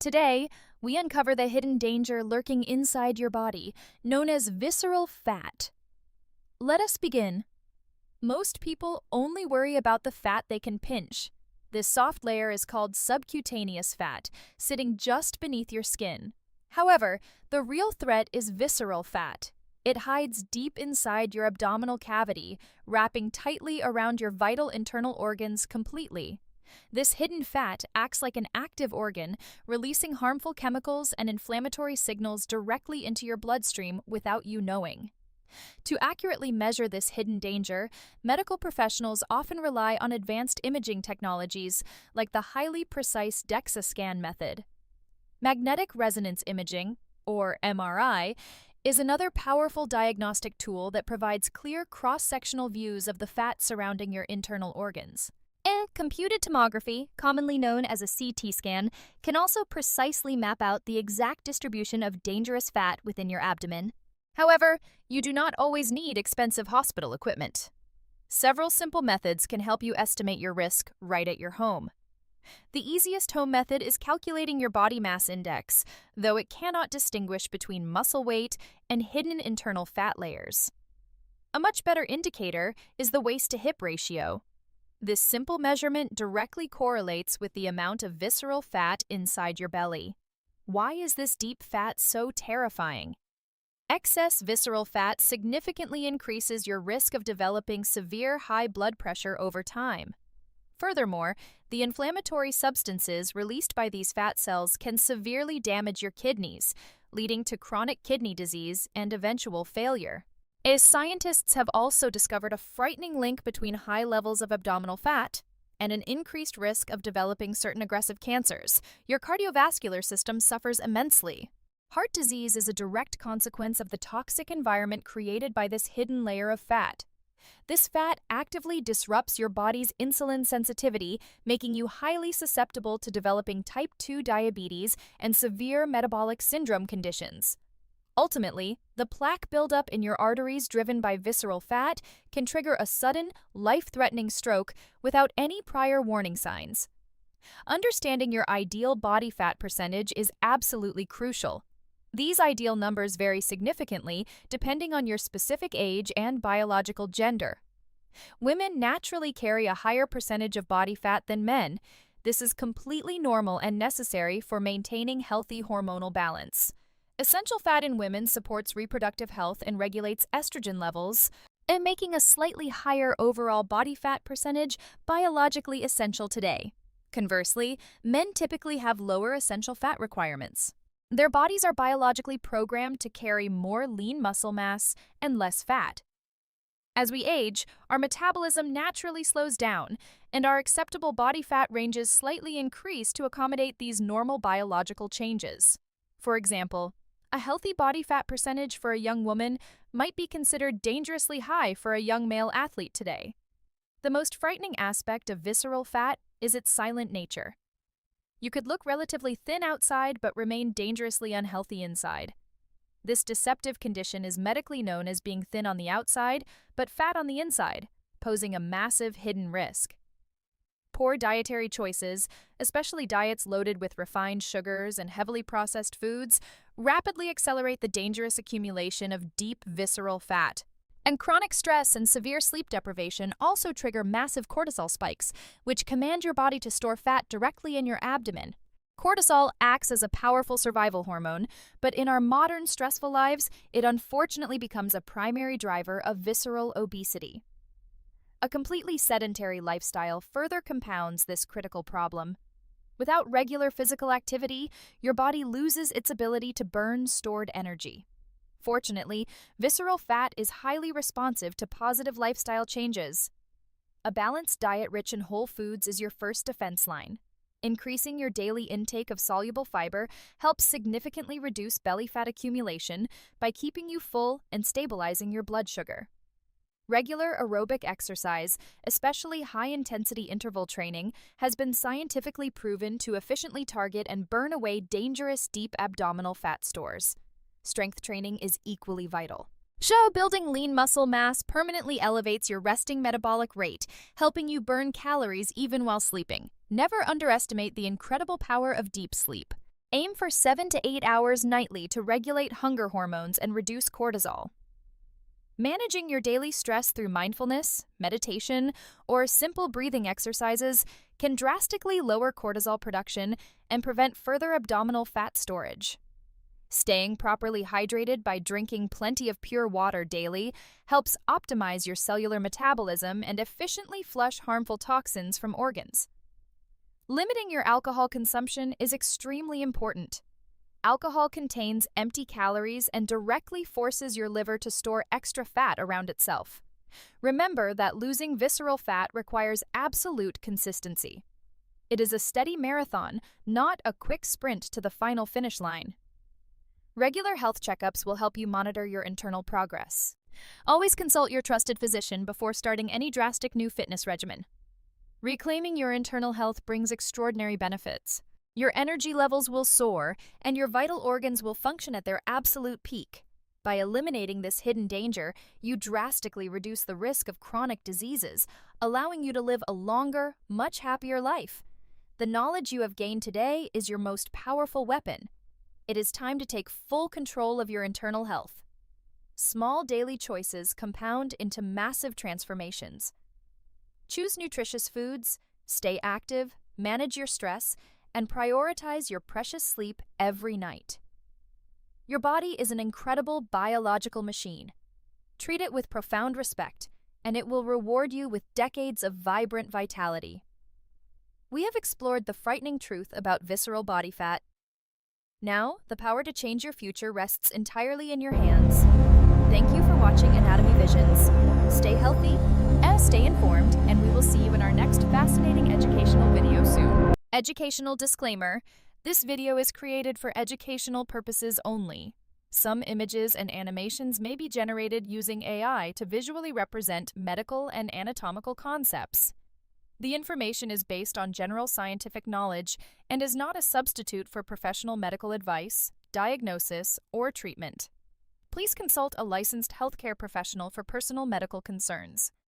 Today, we uncover the hidden danger lurking inside your body, known as visceral fat. Let us begin. Most people only worry about the fat they can pinch. This soft layer is called subcutaneous fat, sitting just beneath your skin. However, the real threat is visceral fat. It hides deep inside your abdominal cavity, wrapping tightly around your vital internal organs completely. This hidden fat acts like an active organ, releasing harmful chemicals and inflammatory signals directly into your bloodstream without you knowing. To accurately measure this hidden danger, medical professionals often rely on advanced imaging technologies like the highly precise DEXA scan method. Magnetic resonance imaging, or MRI, is another powerful diagnostic tool that provides clear cross-sectional views of the fat surrounding your internal organs. Computed tomography, commonly known as a CT scan, can also precisely map out the exact distribution of dangerous fat within your abdomen. However, you do not always need expensive hospital equipment. Several simple methods can help you estimate your risk right at your home. The easiest home method is calculating your body mass index, though it cannot distinguish between muscle weight and hidden internal fat layers. A much better indicator is the waist-to-hip ratio. This simple measurement directly correlates with the amount of visceral fat inside your belly. Why is this deep fat so terrifying? Excess visceral fat significantly increases your risk of developing severe high blood pressure over time. Furthermore, the inflammatory substances released by these fat cells can severely damage your kidneys, leading to chronic kidney disease and eventual failure. Scientists have also discovered a frightening link between high levels of abdominal fat and an increased risk of developing certain aggressive cancers. Your cardiovascular system suffers immensely. Heart disease is a direct consequence of the toxic environment created by this hidden layer of fat. This fat actively disrupts your body's insulin sensitivity, making you highly susceptible to developing type 2 diabetes and severe metabolic syndrome conditions. Ultimately, the plaque buildup in your arteries driven by visceral fat can trigger a sudden, life-threatening stroke without any prior warning signs. Understanding your ideal body fat percentage is absolutely crucial. These ideal numbers vary significantly depending on your specific age and biological gender. Women naturally carry a higher percentage of body fat than men. This is completely normal and necessary for maintaining healthy hormonal balance. Essential fat in women supports reproductive health and regulates estrogen levels, and making a slightly higher overall body fat percentage biologically essential today. Conversely, men typically have lower essential fat requirements. Their bodies are biologically programmed to carry more lean muscle mass and less fat. As we age, our metabolism naturally slows down, and our acceptable body fat ranges slightly increase to accommodate these normal biological changes. For example, a healthy body fat percentage for a young woman might be considered dangerously high for a young male athlete today. The most frightening aspect of visceral fat is its silent nature. You could look relatively thin outside but remain dangerously unhealthy inside. This deceptive condition is medically known as being thin on the outside but fat on the inside, posing a massive hidden risk. Poor dietary choices, especially diets loaded with refined sugars and heavily processed foods, rapidly accelerate the dangerous accumulation of deep visceral fat. And chronic stress and severe sleep deprivation also trigger massive cortisol spikes, which command your body to store fat directly in your abdomen. Cortisol acts as a powerful survival hormone, but in our modern stressful lives, it unfortunately becomes a primary driver of visceral obesity. A completely sedentary lifestyle further compounds this critical problem. Without regular physical activity, your body loses its ability to burn stored energy. Fortunately, visceral fat is highly responsive to positive lifestyle changes. A balanced diet rich in whole foods is your first defense line. Increasing your daily intake of soluble fiber helps significantly reduce belly fat accumulation by keeping you full and stabilizing your blood sugar. Regular aerobic exercise, especially high-intensity interval training, has been scientifically proven to efficiently target and burn away dangerous deep abdominal fat stores. Strength training is equally vital. Building lean muscle mass permanently elevates your resting metabolic rate, helping you burn calories even while sleeping. Never underestimate the incredible power of deep sleep. Aim for 7 to 8 hours nightly to regulate hunger hormones and reduce cortisol. Managing your daily stress through mindfulness, meditation, or simple breathing exercises can drastically lower cortisol production and prevent further abdominal fat storage. Staying properly hydrated by drinking plenty of pure water daily helps optimize your cellular metabolism and efficiently flush harmful toxins from organs. Limiting your alcohol consumption is extremely important. Alcohol contains empty calories and directly forces your liver to store extra fat around itself. Remember that losing visceral fat requires absolute consistency. It is a steady marathon, not a quick sprint to the final finish line. Regular health checkups will help you monitor your internal progress. Always consult your trusted physician before starting any drastic new fitness regimen. Reclaiming your internal health brings extraordinary benefits. Your energy levels will soar, and your vital organs will function at their absolute peak. By eliminating this hidden danger, you drastically reduce the risk of chronic diseases, allowing you to live a longer, much happier life. The knowledge you have gained today is your most powerful weapon. It is time to take full control of your internal health. Small daily choices compound into massive transformations. Choose nutritious foods, stay active, manage your stress, and prioritize your precious sleep every night. Your body is an incredible biological machine. Treat it with profound respect, and it will reward you with decades of vibrant vitality. We have explored the frightening truth about visceral body fat. Now, the power to change your future rests entirely in your hands. Thank you for watching Anatomy Visions. Stay healthy, stay informed, and we will see you in our next fascinating educational video soon. Educational disclaimer: this video is created for educational purposes only. Some images and animations may be generated using AI to visually represent medical and anatomical concepts. The information is based on general scientific knowledge and is not a substitute for professional medical advice, diagnosis, or treatment. Please consult a licensed healthcare professional for personal medical concerns.